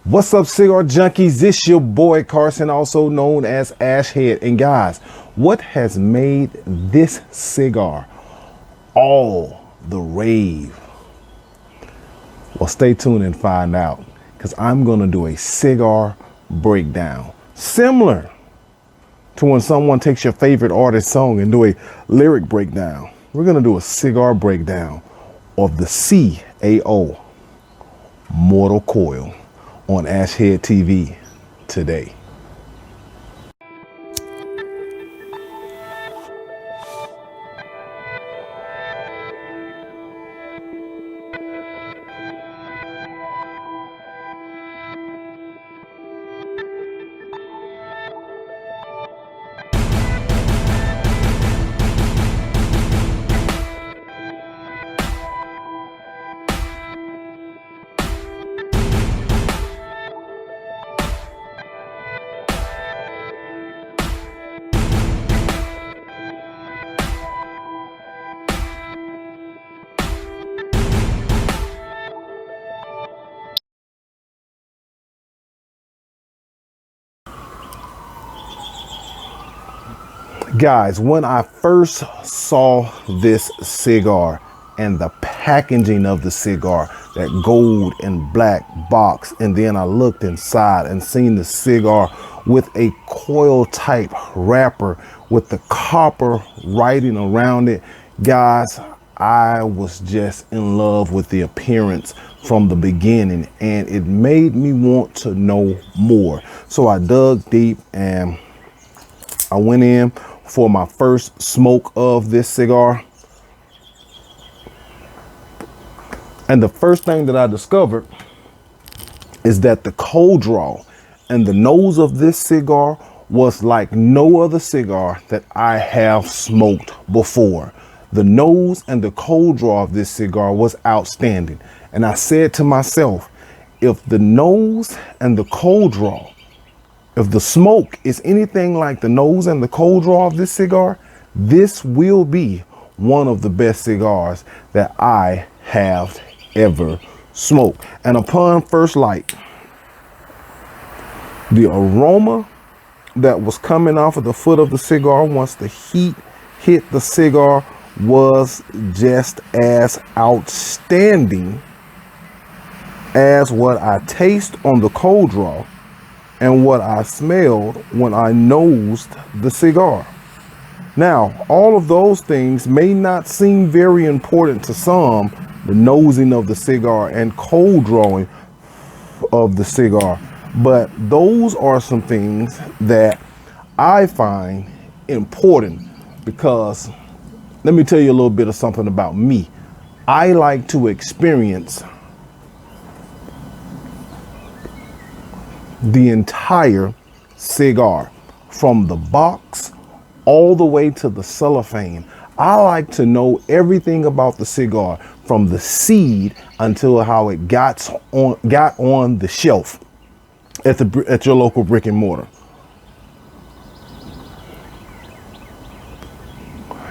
What's up, cigar junkies? This your boy Carson, also known as Ashhead. And guys, what has made this cigar all the rave? Well, stay tuned and find out, because I'm gonna do a cigar breakdown, similar to when someone takes your favorite artist's song and do a lyric breakdown. We're gonna do a cigar breakdown of the CAO Mortal Coil on Ashhead TV today. Guys, when I first saw this cigar and the packaging of the cigar, that gold and black box, and then I looked inside and seen the cigar with a coil type wrapper with the copper writing around it, guys, I was just in love with the appearance from the beginning, and it made me want to know more. So I dug deep and I went in for my first smoke of this cigar. And the first thing that I discovered is that the cold draw and the nose of this cigar was like no other cigar that I have smoked before. The nose and the cold draw of this cigar was outstanding. And I said to myself, if the nose and the cold draw, if the smoke is anything like the nose and the cold draw of this cigar, this will be one of the best cigars that I have ever smoked. And upon first light, the aroma that was coming off of the foot of the cigar once the heat hit the cigar was just as outstanding as what I taste on the cold draw and what I smelled when I nosed the cigar. Now, all of those things may not seem very important to some, the nosing of the cigar and cold drawing of the cigar, but those are some things that I find important, because let me tell you a little bit of something about me. I like to experience the entire cigar, from the box all the way to the cellophane. I like to know everything about the cigar, from the seed until how it got on the shelf at your local brick and mortar.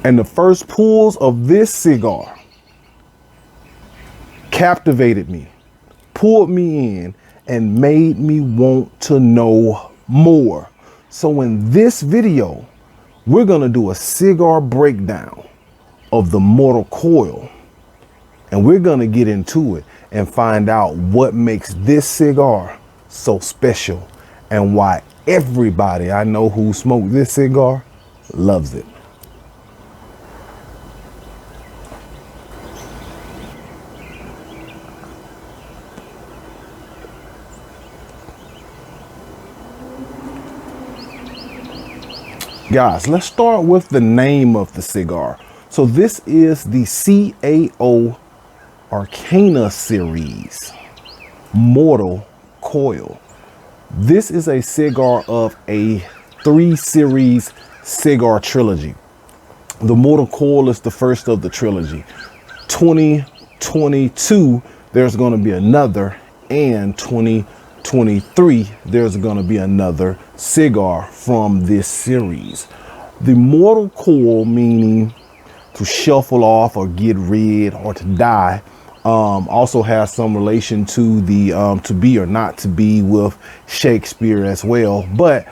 And the first pulls of this cigar captivated me, pulled me in, and made me want to know more. So in this video, we're gonna do a cigar breakdown of the Mortal Coil, and we're gonna get into it and find out what makes this cigar so special and why everybody I know who smoked this cigar loves it. Guys, let's start with the name of the cigar. So this is the CAO Arcana series Mortal Coil. This is a cigar of a 3-series cigar trilogy. The Mortal Coil is the first of the trilogy. 2022, there's going to be another, and 2023, there's going to be another cigar from this series. The Mortal Coil, meaning to shuffle off or get rid or to die, Also has some relation to the to be or not to be with Shakespeare as well. But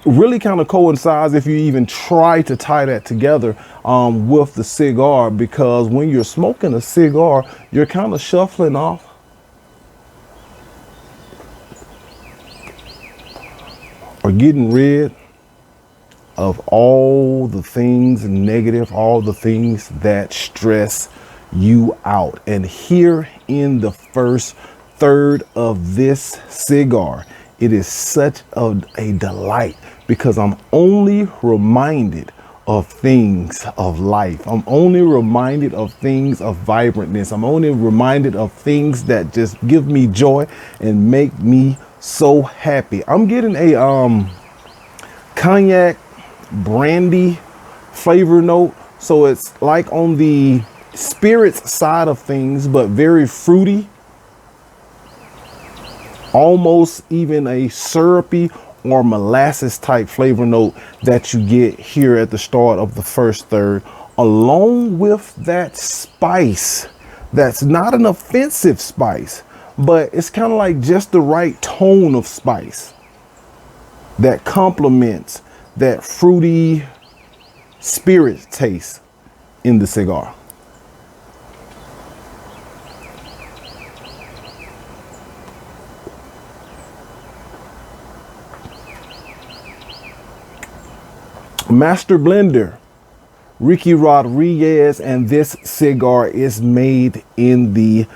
really kind of coincides if you even try to tie that together with the cigar, because when you're smoking a cigar, you're kind of shuffling off or getting rid of all the things negative, all the things that stress you out. And here in the first third of this cigar, it is such a delight, because I'm only reminded of things of life. I'm only reminded of things of vibrantness. I'm only reminded of things that just give me joy and make me so happy. I'm getting a cognac brandy flavor note. So it's like on the spirits side of things, but very fruity. Almost even a syrupy or molasses type flavor note that you get here at the start of the first third, along with that spice that's not an offensive spice, but it's kind of like just the right tone of spice that complements that fruity spirit taste in the cigar. Master blender Ricky Rodriguez, and this cigar is made in the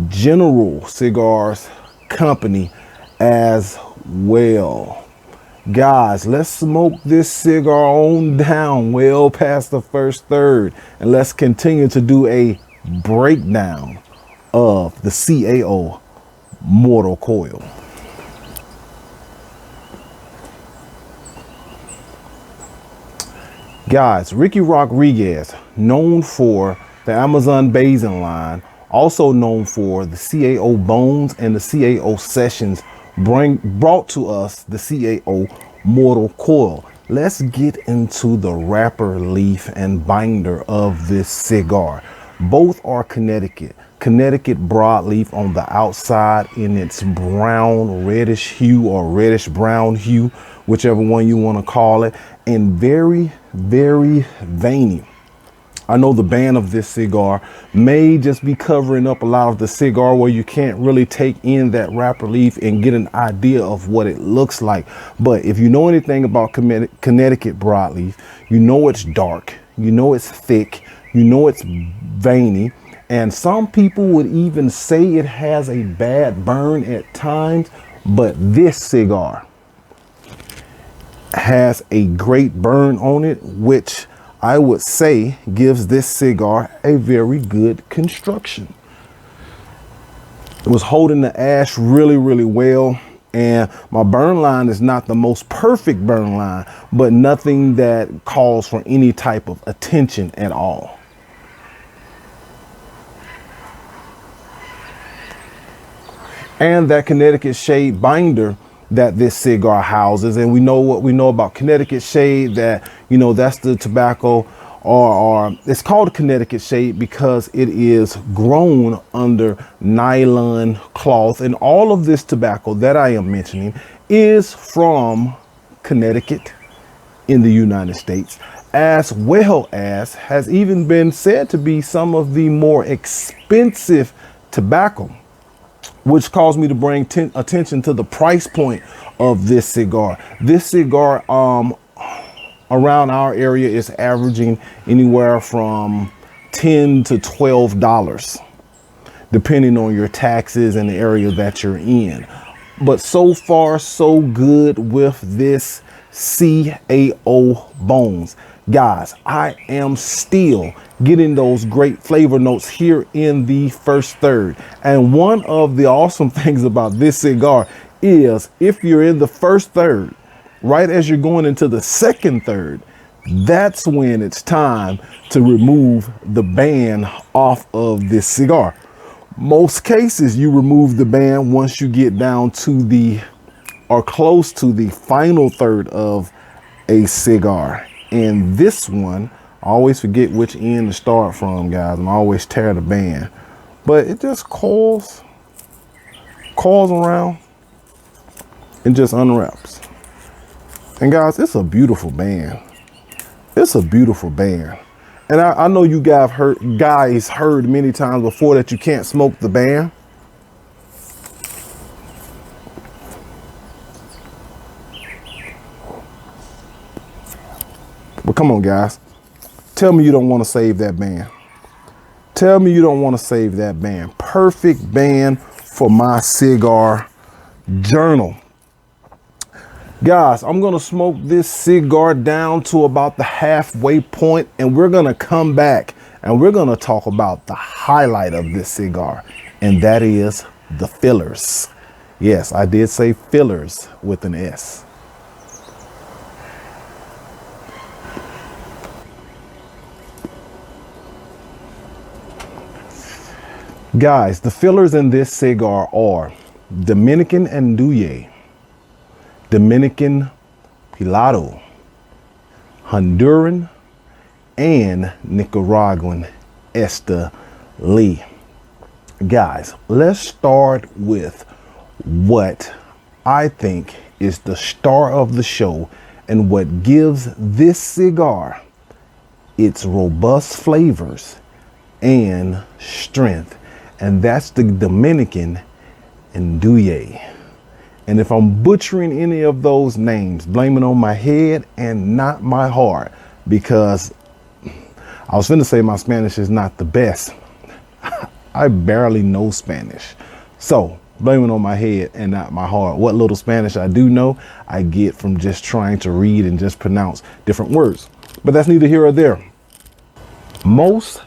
General Cigars Company as well. Guys, let's smoke this cigar on down well past the first third, and let's continue to do a breakdown of the CAO Mortal Coil. Guys, Ricky Rodriguez, known for the Amazon Basin line, also known for the CAO Bones and the CAO Sessions, brought to us the CAO Mortal Coil. Let's get into the wrapper, leaf, and binder of this cigar. Both are Connecticut broadleaf on the outside in its brown reddish hue or reddish brown hue, whichever one you want to call it, and very, very veiny. I know the band of this cigar may just be covering up a lot of the cigar where you can't really take in that wrapper leaf and get an idea of what it looks like. But if you know anything about Connecticut broadleaf, you know it's dark, you know it's thick, you know it's veiny, and some people would even say it has a bad burn at times, but this cigar has a great burn on it, which I would say gives this cigar a very good construction. It was holding the ash really, really well, and my burn line is not the most perfect burn line, but nothing that calls for any type of attention at all. And that Connecticut shade binder that this cigar houses, and we know what we know about Connecticut shade, that, you know, that's the tobacco, or it's called Connecticut shade because it is grown under nylon cloth, and all of this tobacco that I am mentioning is from Connecticut in the United States, as well as has even been said to be some of the more expensive tobacco, which caused me to bring attention to the price point of this cigar. This cigar around our area is averaging anywhere from $10 to $12, depending on your taxes and the area that you're in. But so far, so good with this CAO Bones. Guys, I am still getting those great flavor notes here in the first third. And one of the awesome things about this cigar is if you're in the first third, right as you're going into the second third, that's when it's time to remove the band off of this cigar. Most cases you remove the band once you get down to the, or close to the final third of a cigar. And this one, I always forget which end to start from, guys. I'm always tear the band. But it just coils around and just unwraps. And guys, it's a beautiful band. It's a beautiful band. And I know you guys heard many times before that you can't smoke the band. But come on, guys. Tell me you don't want to save that band. Tell me you don't want to save that band. Perfect band for my cigar journal. Guys, I'm going to smoke this cigar down to about the halfway point, and we're going to come back and we're going to talk about the highlight of this cigar, and that is the fillers. Yes, I did say fillers with an S. Guys, the fillers in this cigar are Dominican Andullo, Dominican Piloto, Honduran, and Nicaraguan Estelí. Guys, let's start with what I think is the star of the show and what gives this cigar its robust flavors and strength. And that's the Dominican Andullo. And if I'm butchering any of those names, blame it on my head and not my heart, because I was finna say my Spanish is not the best. I barely know Spanish. So blame it on my head and not my heart. What little Spanish I do know, I get from just trying to read and just pronounce different words. But that's neither here or there. Most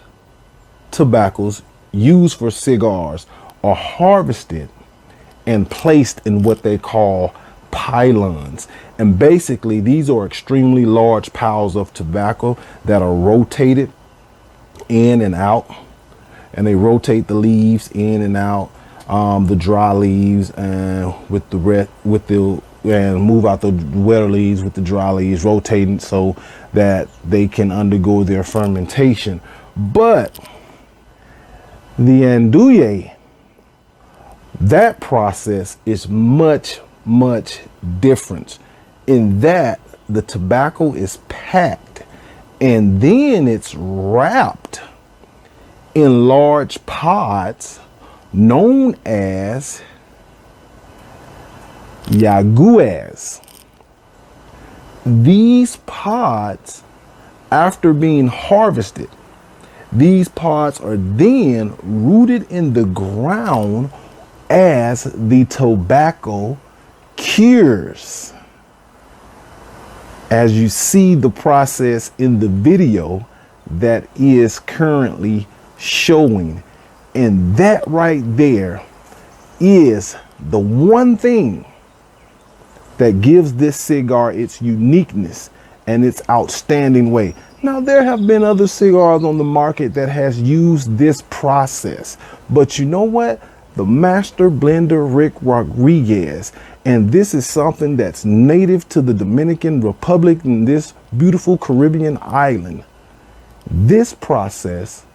tobaccos used for cigars are harvested and placed in what they call pylons. And basically these are extremely large piles of tobacco that are rotated in and out, and they rotate the leaves in and out, the dry leaves and and move out the wetter leaves with the dry leaves, rotating so that they can undergo their fermentation. But the Andullo, that process is much, much different in that the tobacco is packed and then it's wrapped in large pods known as yaguas. These pods, after being harvested, these pods are then rooted in the ground as the tobacco cures. As you see the process in the video that is currently showing. And that right there is the one thing that gives this cigar its uniqueness and its outstanding way. Now, there have been other cigars on the market that has used this process, but you know what? The master blender Rick Rodriguez, and this is something that's native to the Dominican Republic and this beautiful Caribbean island. This process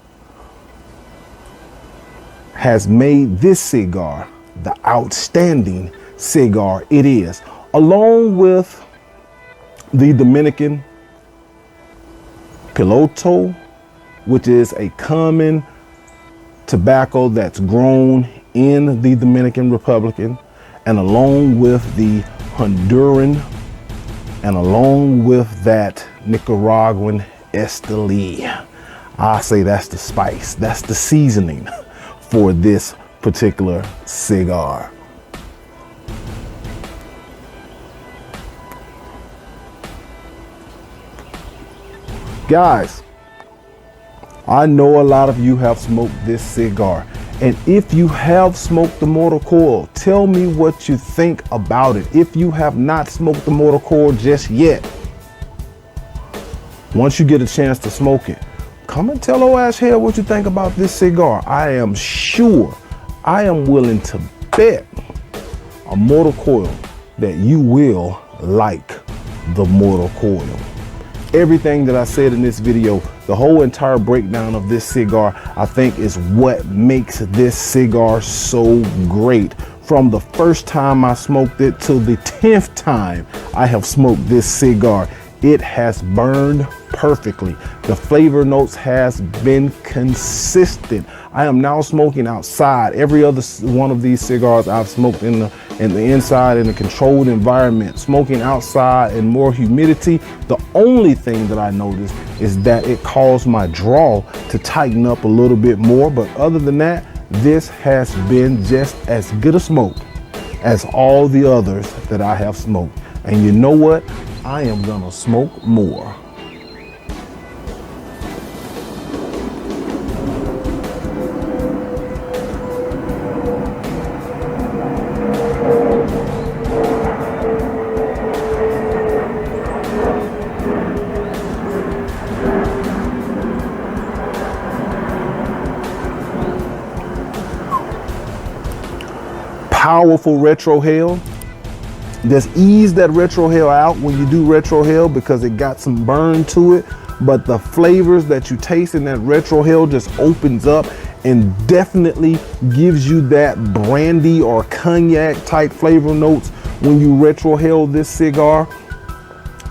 has made this cigar the outstanding cigar it is, along with the Dominican Piloto, which is a common tobacco that's grown in the Dominican Republic, and along with the Honduran, and along with that Nicaraguan Estelí. I say that's the spice, that's the seasoning for this particular cigar. Guys, I know a lot of you have smoked this cigar, and if you have smoked the Mortal Coil, tell me what you think about it. If you have not smoked the Mortal Coil just yet, once you get a chance to smoke it, come and tell Ash Hell what you think about this cigar. I am sure, I am willing to bet a Mortal Coil that you will like the Mortal Coil. Everything that I said in this video, the whole entire breakdown of this cigar, I think is what makes this cigar so great. From the first time I smoked it till the 10th time I have smoked this cigar, it has burned perfectly. The flavor notes has been consistent. I am now smoking outside. Every other one of these cigars I've smoked in the inside in a controlled environment. Smoking outside and more humidity, the only thing that I noticed is that it caused my draw to tighten up a little bit more. But other than that, this has been just as good a smoke as all the others that I have smoked. And you know what? I am gonna smoke more. Powerful retrohale. Just ease that retrohale out when you do retrohale because it got some burn to it, but the flavors that you taste in that retrohale just opens up and definitely gives you that brandy or cognac type flavor notes when you retrohale this cigar.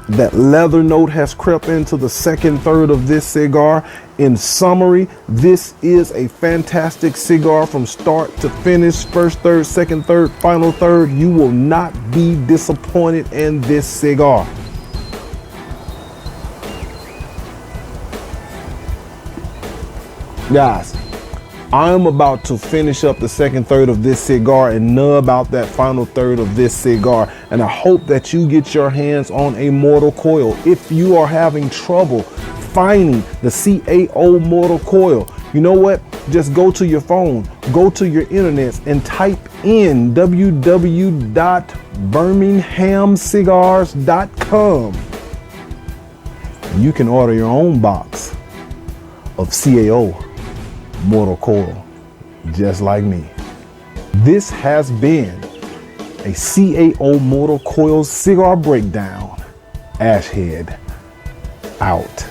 That leather note has crept into the second third of this cigar. In summary, this is a fantastic cigar from start to finish. First third, second third, final third. You will not be disappointed in this cigar. Guys, I'm about to finish up the second third of this cigar and nub out that final third of this cigar. And I hope that you get your hands on a Mortal Coil. If you are having trouble finding the CAO Mortal Coil, you know what? Just go to your phone, go to your internet and type in www.birminghamcigars.com. You can order your own box of CAO Mortal Coil, just like me. This has been a CAO Mortal Coil cigar breakdown. Ashhead out.